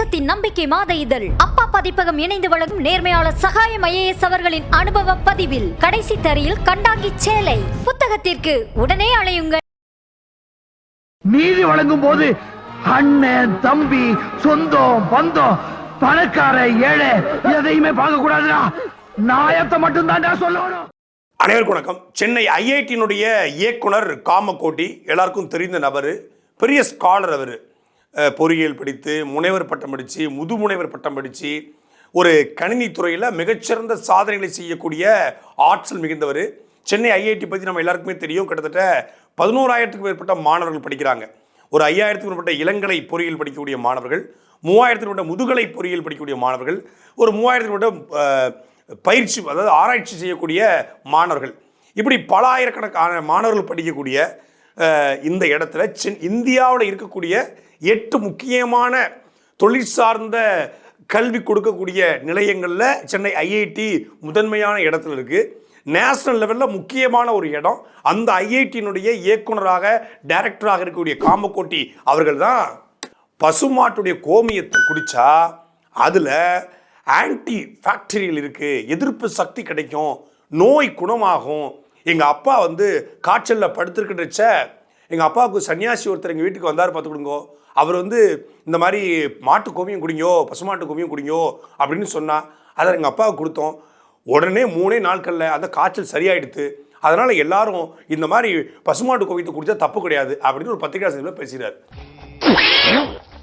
தேசத்தின் நம்பிக்கை மாத இதழ் அப்பா பதிப்பகம் இணைந்து வழங்கும் நேர்மையாளர் சகாயம் IAS அவர்களின் அனுபவ பதிவில் கடைசி தரையில் கண்டாங்கி சேலை. புத்தகத்திற்கு உடனே அழையுங்கள். நீதி வழங்கும் போது அண்ணன் தம்பி சொந்தம் பந்தம் பணக்கார ஏழை எதையுமே பார்க்க கூடாதுடா. நாயத்தை மட்டும் தான் சொல்லணும். அனைவருக்கும் வணக்கம். சென்னை IIT-னுடைய இயக்குனர் காமகோட்டி எல்லாருக்கும் தெரிந்த நபர், பெரிய ஸ்காலர். அவர் பொறியியல் படித்து முனைவர் பட்டம் படித்து முதுமுனைவர் பட்டம் படித்து ஒரு கணினி துறையில் மிகச்சிறந்த சாதனைகளை செய்யக்கூடிய ஆற்றல் மிகுந்தவர். சென்னை IIT பற்றி நம்ம எல்லாருக்குமே தெரியும். கிட்டத்தட்ட 11,000க்கும் மேற்பட்ட மாணவர்கள் படிக்கிறாங்க. ஒரு 5,000க்கும் மேற்பட்ட இளங்கலை பொறியியல் படிக்கக்கூடிய மாணவர்கள், 3,000க்கும் மேற்பட்ட முதுகலை பொறியியல் படிக்கக்கூடிய மாணவர்கள், ஒரு 3,000க்கும் மேற்பட்ட பயிற்சி அதாவது ஆராய்ச்சி செய்யக்கூடிய மாணவர்கள், இப்படி பல ஆயிரக்கணக்கான மாணவர்கள் படிக்கக்கூடிய இந்த இடத்துல இந்தியாவில் இருக்கக்கூடிய 8 முக்கியமான தொழில் சார்ந்த கல்வி கொடுக்கக்கூடிய நிலையங்களில் சென்னை IIT முதன்மையான இடத்துல இருக்குது. நேஷனல் லெவலில் முக்கியமான ஒரு இடம். அந்த IIT-னுடைய இயக்குனராக டைரக்டராக இருக்கக்கூடிய காமகோட்டி அவர்கள் தான் பசுமாட்டுடைய கோமியத்தை குடித்தா அதில் ஆன்டி பாக்டீரியல் இருக்குது, எதிர்ப்பு சக்தி கிடைக்கும், நோய் குணமாகும். எங்கள் அப்பா காய்ச்சலில் படுத்துருக்கின்றச்ச எங்கள் அப்பாவுக்கு சன்னியாசி ஒருத்தர் எங்கள் வீட்டுக்கு வந்தார், பார்த்துக்கிடுங்கோ. அவர் இந்த மாதிரி மாட்டு கோமியம் குடிங்கோ, பசுமாட்டு கோமியம் குடிங்கோ அப்படின்னு சொன்னால் அதை எங்கள் அப்பாவுக்கு கொடுத்தோம். உடனே 3 நாட்களில் அந்த காய்ச்சல் சரியாயிடுது. அதனால் எல்லாரும் இந்த மாதிரி பசுமாட்டு கோமியத்தை குடித்தா தப்பு கிடையாது அப்படின்னு ஒரு பத்திரிகை செய்தியில் பேசுகிறார்.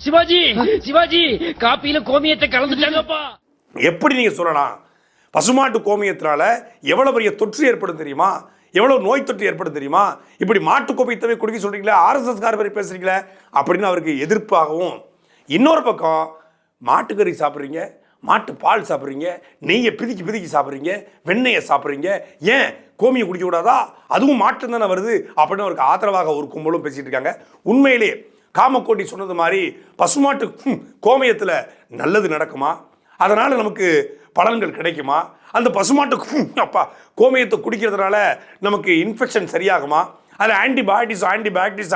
சிவாஜி சிவாஜி காப்பியில கோமியத்தை கலந்துட்டாங்கப்பா. எப்படி நீங்கள் சொல்லலாம்? பசுமாட்டு கோமியத்தினால எவ்வளோ பெரிய தொற்று ஏற்படும் தெரியுமா? எவ்வளோ நோய் தொற்று ஏற்படும் தெரியுமா? இப்படி மாட்டு கோமியத்தவே குடிக்க சொல்கிறீங்களே, RSS மாதிரி பேசுகிறீங்களே அப்படின்னு அவருக்கு எதிர்ப்பாகவும், இன்னொரு பக்கம் மாட்டுக்கறி சாப்பிட்றீங்க, மாட்டு பால் சாப்பிட்றீங்க, நெய்யை பிதுக்கி சாப்பிட்றீங்க, வெண்ணெயை சாப்பிட்றீங்க, ஏன் கோமியம் குடிக்க கூடாதா? அதுவும் மாட்டு தானே வருது அப்படின்னு அவருக்கு ஆதரவாக ஒரு கும்பலும் பேசிகிட்டு இருக்காங்க. உண்மையிலே காமகோட்டி சொன்னது மாதிரி பசுமாட்டு கோமியத்தில் நல்லது நடக்குமா? அதனால் நமக்கு பலன்கள் கிடைக்குமா? அந்த பசுமாட்டு கோமியத்தை குடிக்கிறதுனால நமக்கு இன்ஃபெக்ஷன் சரியாகுமா? அதில் ஆன்டிபயோட்டிக்ஸ்,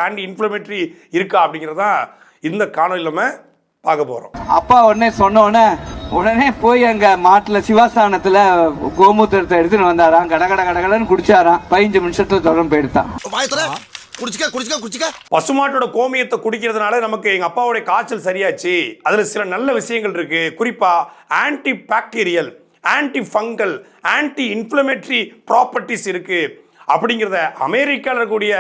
ஆன்டி இன்ஃப்ளமேட்டரி இருக்கா அப்படிங்கிறதான் இந்த காணொலியில் நம்ம பார்க்க போகிறோம். அப்பா உடனே உடனே போய் அங்கே மாட்டில் சிவாஸ்தானத்தில் கோமூத்திரத்தை எடுத்துன்னு வந்தாராம். கடன்னு குடிச்சாராம். 15 நிமிஷத்தில் தொடர்ந்து போயிடுதான். பசுமாட்டோட கோமியத்தை குடிக்கிறதுனால நமக்கு எங்க அப்பாவுடைய காய்ச்சல் சரியாச்சு. அதுல சில நல்ல விஷயங்கள் இருக்கு. குறிப்பா anti bacterial, anti fungal, anti inflammatory properties இருக்கு அப்படிங்கிறத அமெரிக்காவில் இருக்கக்கூடிய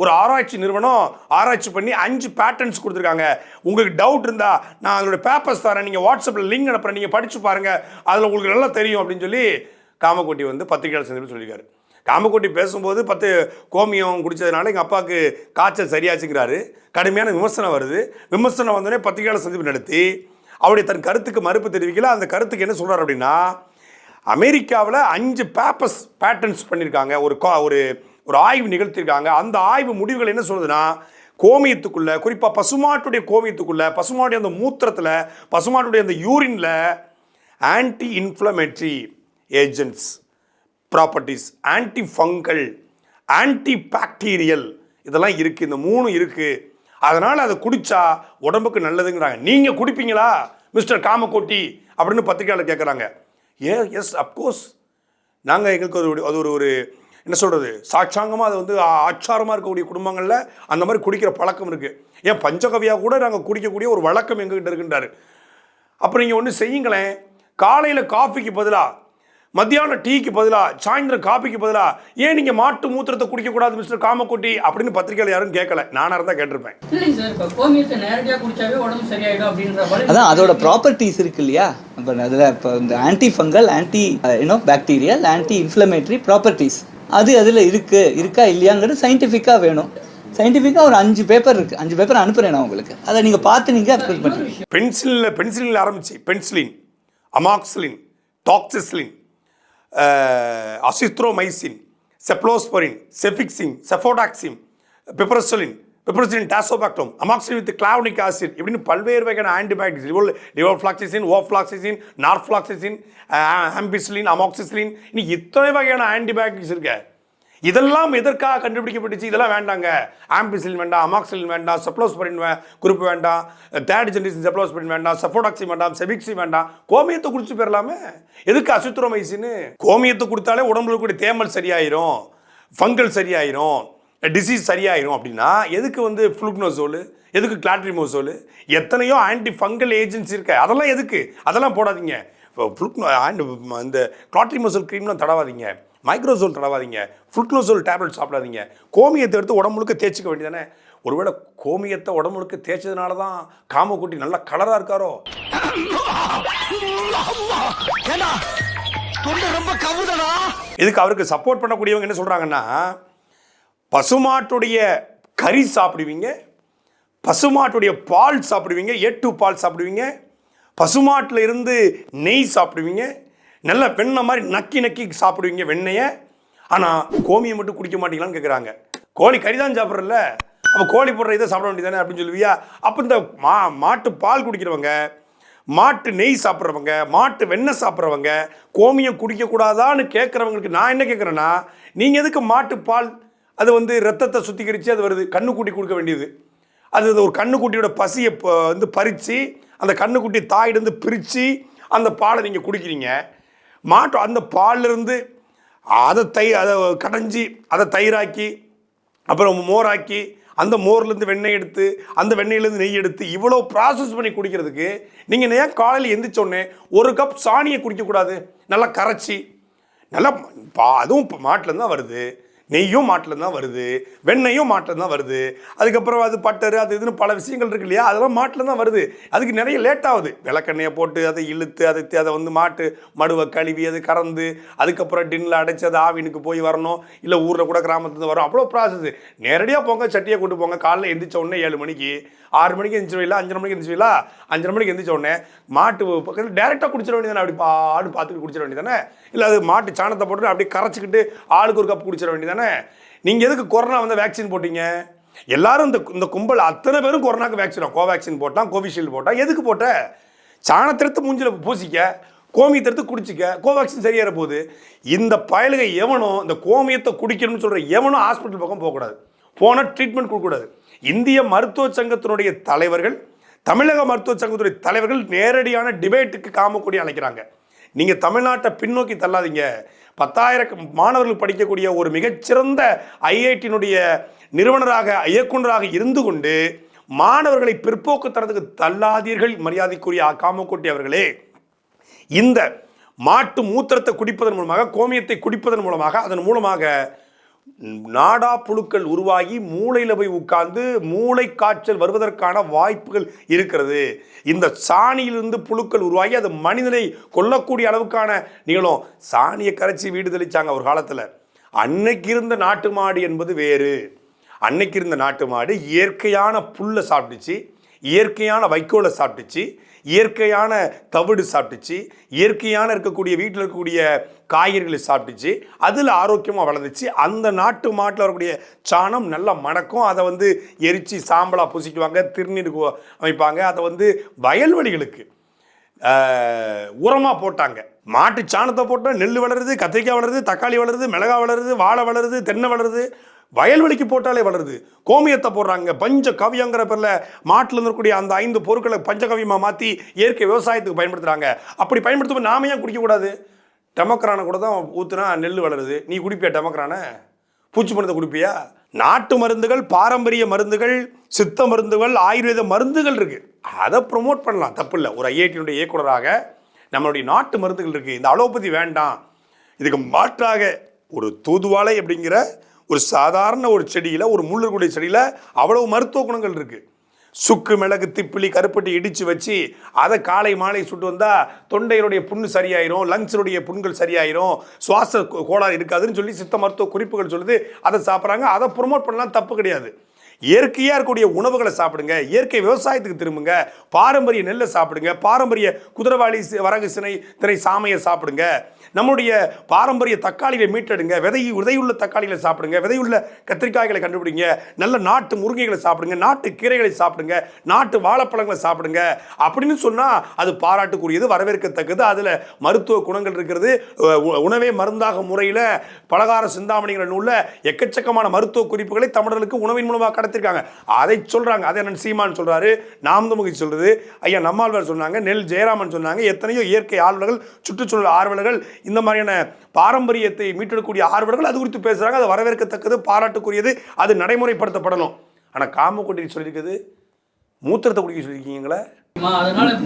ஒரு ஆராய்ச்சி நிறுவனம் ஆராய்ச்சி பண்ணி 5 பேட்டன்ஸ் கொடுத்துருக்காங்க. உங்களுக்கு டவுட் இருந்தா நான் அதோட பேப்பர்ஸ் தரேன், நீங்க வாட்ஸ்அப்பில் லிங்க் அனுப்புறேன், நீங்க படிச்சு பாருங்க, அதுல உங்களுக்கு நல்லா தெரியும் அப்படின்னு சொல்லி காமகோட்டி பத்திரிகையாளர் சந்திப்பில் சொல்லியிருக்காரு. காமகோட்டி பேசும்போது 10 கோமியம் குடித்ததுனால எங்கள் அப்பாவுக்கு காய்ச்சல் சரியாச்சுங்கிறாரு. கடுமையான விமர்சனம் வருது. விமர்சனம் வந்தோடனே பத்திரிகையாளர் சந்திப்பு நடத்தி அவருடைய தன் கருத்துக்கு மறுப்பு தெரிவிக்கல. அந்த கருத்துக்கு என்ன சொல்கிறார் அப்படின்னா, அமெரிக்காவில் 5 பேட்டன்ஸ் பண்ணியிருக்காங்க, ஒரு ஆய்வு நிகழ்த்தியிருக்காங்க. அந்த ஆய்வு முடிவுகள் என்ன சொல்லுதுன்னா, கோமியத்துக்குள்ள, குறிப்பாக பசுமாட்டுடைய கோமியத்துக்குள்ள, பசுமாட்டுடைய அந்த மூத்திரத்தில், பசுமாட்டுடைய அந்த யூரின்ல anti inflammatory agents properties, anti fungal, anti bacterial இதெல்லாம் இருக்குது. இந்த 3 இருக்குது. அதனால் அதை குடித்தா உடம்புக்கு நல்லதுங்கிறாங்க. நீங்கள் குடிப்பீங்களா மிஸ்டர் காமகோட்டி அப்படின்னு பத்திரிகையாளர் கேட்குறாங்க. S of course. எங்களுக்கு அது ஒரு என்ன சொல்கிறது, சாட்சாங்கமாக அது ஆச்சாரமாக இருக்கக்கூடிய குடும்பங்களில் அந்த மாதிரி குடிக்கிற பழக்கம் இருக்குது. ஏன் பஞ்சகவியாக கூட நாங்கள் குடிக்கக்கூடிய ஒரு வழக்கம் எங்ககிட்ட இருக்குன்றாரு. அப்போ நீங்கள் ஒன்று செய்யுங்களேன், காலையில் காஃபிக்கு பதிலாக, மத்தியானம் டீக்கு பதிலாக, சாயந்தரம் காப்பிக்கு பதிலாக ஏன் நீங்கள் மாட்டு மூத்திரத்தை குடிக்கக்கூடாது மிஸ்டர் காமகோட்டி அப்படின்னு பத்திரிகையில் யாரும் கேட்கல. நானாக இருந்தால் கேட்டிருப்பேன். அதான் அதோட ப்ராப்பர்ட்டிஸ் இருக்கு இல்லையா? இப்போ அதில் இப்போ இந்த anti fungal, anti bacterial, anti inflammatory properties அதில் இருக்கா இல்லையாங்கிறது சயின்டிஃபிக்காக வேணும். சயின்டிஃபிக்காக ஒரு 5 பேப்பர் இருக்குது. 5 பேப்பர் அனுப்புகிறேன் நான் உங்களுக்கு. அதை நீங்கள் பார்த்து நீங்கள் அப்ரோச் பண்ணுறீங்க. பென்சிலின் ஆரம்பிச்சு penicillin, amoxicillin, doxycycline, azithromycin, cephalosporin, cefixime, cefotaxime, piperacillin, tazobactam, amoxicillin with clavulanic acid இப்படின்னு பல்வேறு வகையான antibiotics, levofloxacin, ofloxacin, norfloxacin, ampicillin, amoxicillin, இன்னைக்கு இத்தனை வகையான ஆன்டிபயோட்டிக்ஸ் இருக்கு. இதெல்லாம் எதற்காக கண்டுபிடிக்கப்பட்டுச்சு? இதெல்லாம் வேண்டாங்க. ஆம்பிசிலின் வேண்டாம், அமாக்சிலின் வேண்டாம், செப்ளோஸ்பரின் குரூப் வேண்டாம், தேர்ட் ஜெனரேஷன் செப்ளோஸ்பரின் வேண்டாம், செஃபோடாக்சி வேண்டாம், செபிக்சி வேண்டாம், கோமியத்தை குடிச்சு போயிடலாமே. எதுக்கு அசித்ரோமைசின்? கோமியத்தை கொடுத்தாலே உடம்புல கூடிய தேமல் சரியாயிரும், ஃபங்கல் சரியாயிரும், டிசீஸ் சரியாயிரும். அப்படின்னா எதுக்கு ஃப்ளூக்னோசோல், எதுக்கு கிளாட்ரிமோசோல், எத்தனையோ ஆன்டி ஃபங்கல் ஏஜென்ட்ஸ் இருக்கு, அதெல்லாம் எதுக்கு? அதெல்லாம் போடாதீங்க. இந்த கிளாட்ரிமோசோல் க்ரீம்லாம் தடவாதீங்க, மைக்ரோசோல் தடவாதீங்க, ஃப்ளூக்னோசோல் டேப்லெட் சாப்பிடாதீங்க. கோமியத்தை எடுத்து உடம்புக்கு தேய்ச்சிக்க வேண்டியதானே. ஒருவேளை கோமியத்தை உடம்புக்கு தேய்ச்சதுனால தான் காமக்குட்டி நல்லா கலராக இருக்காரோ? இதுக்கு அவருக்கு சப்போர்ட் பண்ணக்கூடியவங்க என்ன சொல்கிறாங்கன்னா, பசுமாட்டுடைய கறி சாப்பிடுவீங்க, பசுமாட்டுடைய பால் சாப்பிடுவீங்க, ஏட்டு பால் சாப்பிடுவீங்க, பசுமாட்டில் இருந்து நெய் சாப்பிடுவீங்க, நல்ல வெண்ணெய் மாதிரி நக்கி நக்கி சாப்பிடுவீங்க வெண்ணெயை. ஆனால் கோமியை மட்டும் குடிக்க மாட்டீங்களான்னு கேட்குறாங்க. கோழி கறி தான் சாப்பிட்றல, அப்போ கோழி போடுற இதை சாப்பிட வேண்டியதானே அப்படின்னு சொல்லுவியா? அப்போ இந்த மாட்டு பால் குடிக்கிறவங்க, மாட்டு நெய் சாப்பிட்றவங்க, மாட்டு வெண்ணெய் சாப்பிட்றவங்க கோமியம் குடிக்கக்கூடாதான்னு கேட்குறவங்களுக்கு நான் என்ன கேட்குறேன்னா, நீங்கள் எதுக்கு மாட்டு பால் அது ரத்தத்தை சுத்திகரித்து அது வருது, கண்ணுக்குட்டி கொடுக்க வேண்டியது. அது ஒரு கண்ணுக்குட்டியோட பசியை பறித்து அந்த கண்ணுக்குட்டி தாயிலிருந்து பிரித்து அந்த பாலை நீங்கள் குடிக்கிறீங்க. மாட்டு அந்த பாலிலிருந்து அதை கடைஞ்சி அதை தயிராக்கி அப்புறம் மோராக்கி அந்த மோர்லேருந்து வெண்ணெய் எடுத்து அந்த வெண்ணெயிலேருந்து நெய் எடுத்து இவ்வளோ ப்ராசஸ் பண்ணி குடிக்கிறதுக்கு நீங்கள் ஏன் காலையில் எந்திரிச்சோடனே ஒரு கப் சாணியை குடிக்கக்கூடாது? நல்லா கரைச்சி நல்லா அதுவும் மாட்டில் தான் வருது, நெய்யும் மாட்டில் தான் வருது, வெண்ணெயும் மாட்டில் தான் வருது, அதுக்கப்புறம் அது பட்டரு அது இதுன்னு பல விஷயங்கள் இருக்கு இல்லையா, அதெல்லாம் மாட்டில் தான் வருது. அதுக்கு நிறைய லேட் ஆகுது. விளக்கெண்ணெயை போட்டு அதை இழுத்து அதை மாட்டு மடுவை கழுவி அது கறந்து அதுக்கப்புறம் டின்னில் அடைச்சி அது ஆவினுக்கு போய் வரணும், இல்லை ஊரில் கூட கிராமத்துலேருந்து வரும், அவ்வளோ ப்ராசஸ். நேரடியாக போங்க, சட்டியை கொண்டு போங்க, காலையில் எந்திரிச்ச உடனே 7 மணிக்கு 6 மணிக்கு எந்திரிச்சிருவீங்களா, 5:30 மணிக்கு எந்திரிச்சிங்களா, 5:30 மணிக்கு எந்திரிச்ச உடனே மாட்டு பக்கத்தில் டேரெக்டாக குடிச்சிட வேண்டியதானே, அப்படி பார்த்துட்டு குடிச்சிட வேண்டியதானே, இல்லை அது மாட்டு சாணத்தை போட்டு அப்படி கரைச்சிக்கிட்டு ஆளுக்கு ஒரு கப் குடிச்சிட வேண்டியதானே. நீங்க எதுக்கு கொரோனா வேக்சின் போட்டீங்க? எல்லாரும் இந்த கும்பல் அத்தனை பேரும் கொரோனாக்கு வேக்சின், கோவேக்சின் போட்டான், கோவிஷீல்டு போட்டான். எதுக்கு போட்ட? சாணத்திற்கு மூஞ்சில பூசிக்க, கோமியத்திற்கு குடிச்சிக்க, கோவேக்சின் சரியாற போகுது. இந்த பயலுகை எவனோ இந்த கோமியத்தை குடிக்கணும்னு சொல்ற எவனோ ஹாஸ்பிட்டல் பக்கம் போகக்கூடாது, போனால் ட்ரீட்மெண்ட் கொடுக்கக்கூடாது. இந்திய மருத்துவ சங்கத்தினுடைய தலைவர்கள், தமிழக மருத்துவ சங்கத்துடைய தலைவர்கள் நேரடியான டிபேட்டுக்கு காமக்கூடி அழைக்கிறாங்க. நீங்கள் தமிழ்நாட்டை பின்னோக்கி தள்ளாதீங்க. 10,000 மாணவர்கள் படிக்கக்கூடிய ஒரு மிகச்சிறந்த ஐஐடியினுடைய நிறுவனராக இயக்குநராக இருந்து கொண்டு மாணவர்களை பிற்போக்கு தரத்துக்கு தள்ளாதீர்கள். மரியாதைக்குரிய காமக்கோட்டி அவர்களே, இந்த மாட்டு மூத்திரத்தை குடிப்பதன் மூலமாக, கோமியத்தை குடிப்பதன் மூலமாக, அதன் மூலமாக நாடா புழுக்கள் உருவாகி மூளையில் போய் உட்கார்ந்து மூளை காய்ச்சல் வருவதற்கான வாய்ப்புகள் இருக்கிறது. இந்த சாணியிலிருந்து புழுக்கள் உருவாகி அது மனிதனை கொல்லக்கூடிய அளவுக்கான நிகழும். சாணியை கரைச்சி வீடு தெளிச்சாங்க ஒரு காலத்தில். அன்னைக்கு இருந்த நாட்டு மாடு என்பது வேறு. அன்னைக்கு இருந்த நாட்டு மாடு இயற்கையான புல்லை சாப்பிட்டுச்சு, இயற்கையான வைக்கோலை சாப்பிட்டுச்சு, இயற்கையான தவிடு சாப்பிட்டுச்சு, இயற்கையான இருக்கக்கூடிய வீட்டில் இருக்கக்கூடிய காய்கறிகளை சாப்பிட்டுச்சு, அதில் ஆரோக்கியமாக வளர்ந்துச்சு. அந்த நாட்டு மாட்டில் வரக்கூடிய சாணம் நல்லா மணக்கும். அதை எரித்து சாம்பலாக பூசிக்குவாங்க, திருநீருக்கு அமைப்பாங்க. அதை வயல்வெளிகளுக்கு உரமாக போட்டாங்க. மாட்டு சாணத்தை போட்டால் நெல் வளருது, கத்திரிக்காய் வளருது, தக்காளி வளருது, மிளகாய் வளருது, வாழை வளருது, தென்னை வளருது. வயல்வெளிக்கு போட்டாலே வளருது. கோமியத்தை போடுறாங்க. பஞ்ச கவியங்கிற பேரில் மாட்டில் இருக்கக்கூடிய அந்த 5 பொருட்களை பஞ்சகவியமாக மாற்றி இயற்கை விவசாயத்துக்கு பயன்படுத்துகிறாங்க. அப்படி பயன்படுத்தும் நாம ஏன் குடிக்கக்கூடாது? டெமோக்ரானை கூட தான் ஊற்றுனா நெல் வளருது. நீ குடிப்பியா டெமோக்ரானை? பூச்சி மருந்தை குடிப்பியா? நாட்டு மருந்துகள், பாரம்பரிய மருந்துகள், சித்த மருந்துகள், ஆயுர்வேத மருந்துகள் இருக்குது. அதை ப்ரொமோட் பண்ணலாம், தப்பு இல்லை. ஒரு ஐஐடியினுடைய இயக்குனராக நம்மளுடைய நாட்டு மருந்துகள் இருக்குது. இந்த அலோபதி வேண்டாம், இதுக்கு மாற்றாக ஒரு தூதுவாழை அப்படிங்கிற ஒரு சாதாரண ஒரு செடியில், ஒரு முள்ளக்கூடிய செடியில் அவ்வளவு மருத்துவ குணங்கள் இருக்குது. சுக்கு, மிளகு, திப்பிலி, கருப்பட்டி இடித்து வச்சு அதை காலை மாலை சுட்டு வந்தால் தொண்டையினுடைய புண்ணு சரியாயிரும், லங்ஸினுடைய புண்கள் சரியாயிரும், சுவாச கோளாறு இருக்காதுன்னு சொல்லி சித்த மருத்துவ குறிப்புகள் சொல்லுது. அதை சாப்பிட்றாங்க. அதை ப்ரொமோட் பண்ணலாம், தப்பு கிடையாது. இயற்கையாக இருக்கக்கூடிய உணவுகளை சாப்பிடுங்க, இயற்கை விவசாயத்துக்கு திரும்புங்க, பாரம்பரிய நெல்லை சாப்பிடுங்க, பாரம்பரிய குதிரவாளி வரகு திணை சாமையை சாப்பிடுங்க, நம்முடைய பாரம்பரிய தக்காளிகளை மீட்டெடுங்க, விதையுள்ள தக்காளிகளை சாப்பிடுங்க, விதையுள்ள கத்திரிக்காய்களை கண்டுபிடிங்க, நல்ல நாட்டு முருங்கைகளை சாப்பிடுங்க, நாட்டு கீரைகளை சாப்பிடுங்க, நாட்டு வாழைப்பழங்களை சாப்பிடுங்க அப்படின்னு சொன்னால் அது பாராட்டுக்குரியது, வரவேற்கத்தக்கது. அதில் மருத்துவ குணங்கள் இருக்கிறது. உணவே மருந்தாக முறையில் பலகார சிந்தாமணிங்கிற நூலில் எக்கச்சக்கமான மருத்துவ குறிப்புகளை தமிழர்களுக்கு உணவின் மூலமாக கடத்திருக்காங்க. அதை சொல்கிறாங்க. அதை அண்ணன் சீமான் சொல்கிறாரு, நாம் தமிழ் சொல்கிறது, ஐயா நம்மாழ்வார் சொன்னாங்க, நெல் ஜெயராமன் சொன்னாங்க, எத்தனையோ இயற்கை ஆர்வலர்கள், சுற்றுச்சூழல் ஆர்வலர்கள், இந்த மாதிரியான பாரம்பரியத்தை மீட்டெடுக்கக்கூடிய ஆர்வலர்கள் அது குறித்து பேசுகிறாங்க. அது வரவேற்கத்தக்கது, பாராட்டுக்குரியது, அது நடைமுறைப்படுத்தப்படணும். ஆனால் காமக்கொட்டி சொல்லியிருக்குது, மூத்திரத்தை குடிக்க சொல்லியிருக்கீங்களே.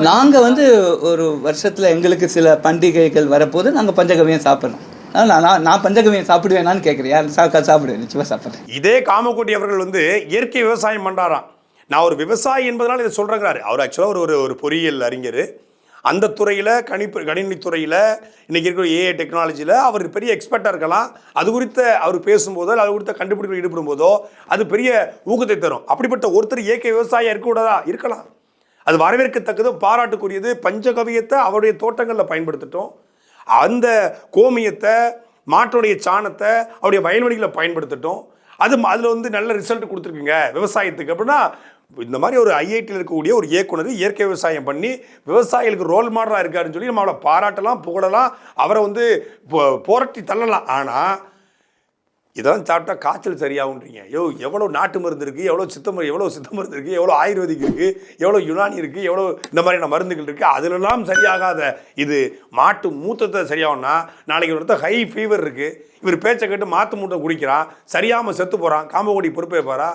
நாங்கள் வந்து ஒரு வருஷத்தில் எங்களுக்கு சில பண்டிகைகள் வரப்போது நாங்கள் பஞ்சகவியம் சாப்பிட்றோம். நான் பஞ்சகவியம் சாப்பிடுவேனான்னு கேட்குறேன். சாப்பிடுவேன், நிச்சயமாக சாப்பிட்றேன். இதே காமக்கொட்டி அவர்கள் வந்து இயற்கை விவசாயம் பண்ணுறாராம். நான் ஒரு விவசாயி என்பதனால் இதை சொல்கிறேங்கிறாரு. அவர் ஆக்சுவலாக ஒரு பொறியியல் அறிஞர். அந்த துறையில் கணினி துறையில் இன்றைக்கி இருக்கிற ஏஐ டெக்னாலஜியில் அவர் பெரிய எக்ஸ்பர்ட்டாக இருக்கலாம். அது குறித்த அவர் பேசும்போதோ அது குறித்த கண்டுபிடிப்பில் ஈடுபடும் போதோ அது பெரிய ஊக்கத்தை தரும். அப்படிப்பட்ட ஒருத்தர் இயற்கை விவசாயம் இருக்கக்கூடாதா? இருக்கலாம். அது வரவேற்கத்தக்கது, பாராட்டுக்குரியது. பஞ்சகவியத்தை அவருடைய தோட்டங்களில் பயன்படுத்திட்டோம். அந்த கோமியத்தை, மாட்டுடைய சாணத்தை அவருடைய வயல்வெளிகளை பயன்படுத்திட்டோம். அதில் வந்து நல்ல ரிசல்ட் கொடுத்துருக்குங்க விவசாயத்துக்கு. அப்படின்னா இந்த மாதிரி ஒரு ஐஐடியில் இருக்கக்கூடிய ஒரு இயக்குனர் இயற்கை விவசாயம் பண்ணி விவசாயிகளுக்கு ரோல் மாடலாக இருக்காருன்னு சொல்லி நம்ம அவளை பாராட்டலாம், புகழலாம், அவரை வந்து போராட்டி தள்ளலாம். ஆனால் இதெல்லாம் சாப்பிட்டா காய்ச்சல் சரியாகுன்றீங்க. எவ்வளோ நாட்டு மருந்து இருக்குது, எவ்வளோ சித்த மருந்து இருக்குது, எவ்வளோ ஆயுர்வேதிக் இருக்குது, எவ்வளோ யுனானி இருக்குது, எவ்வளோ இந்த மாதிரியான மருந்துகள் இருக்குது, அதிலெல்லாம் சரியாகாத இது மாட்டு மூத்தத்தை சரியாகும்னா நாளைக்கு ஒருத்தர் ஹை ஃபீவர் இருக்குது, இவர் பேச்சை கேட்டு மாற்று மூட்டை குடிக்கிறான், சரியாமல் செத்து போகிறான், காமக்கொடி பொறுப்பேற்பாரா?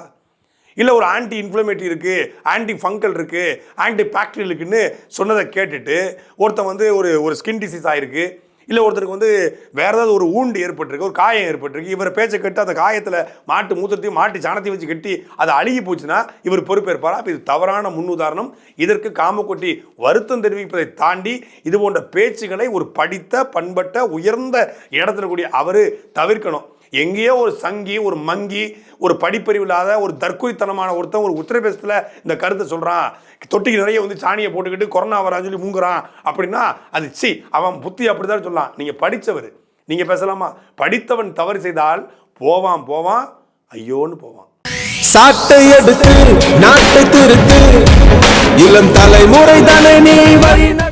இல்லை ஒரு ஆன்டி இன்ஃப்ளமேட்டரி இருக்குது, ஆன்டி ஃபங்கல் இருக்குது, ஆன்டி பாக்டீரியல் இருக்குன்னு சொன்னதை கேட்டுட்டு ஒருத்தன் வந்து ஒரு ஸ்கின் டிசீஸ் ஆகிருக்கு, இல்லை ஒருத்தருக்கு வந்து வேறு ஏதாவது ஒரு ஊண்டு ஏற்பட்டிருக்கு, ஒரு காயம் ஏற்பட்டிருக்கு, இவர் பேச்சை கட்டு அந்த காயத்தில் மாட்டு மூத்திரத்தையும் மாட்டு சாணத்தையும் வச்சு கட்டி அதை அழுகி போச்சுன்னா இவர் பொறுப்பேற்பாரா? அப்போ இது தவறான முன்னுதாரணம். இதற்கு காமக்கொட்டி வருத்தம் தெரிவிப்பதை தாண்டி இது போன்ற பேச்சுகளை ஒரு படித்த பண்பட்ட உயர்ந்த இடத்துல கூடிய அவர் தவிர்க்கணும். எங்கேயோ ஒரு சங்கி, ஒரு மங்கி, ஒரு படிப்பறிவு இல்லாத ஒரு தற்கொலைத்தனமான ஒருத்தன் ஒரு உத்தரப்பிரதேசத்தில் இந்த கருத்தை சொல்கிறான், தொட்டிக்கு நிறைய வந்து சாணியை போட்டுக்கிட்டு கொரோனா வரான்னு சொல்லி மூங்குறான் அப்படின்னா அது அவன் புத்தி அப்படிதான் சொல்லலாம். நீங்கள் படித்தவர், நீங்கள் பேசலாமா? படித்தவன் தவறு செய்தால் போவான் ஐயோன்னு போவான். சாட்டை எடுத்து நாட்டை திருத்து, இளம் தலைமுறை தானே நீ வழி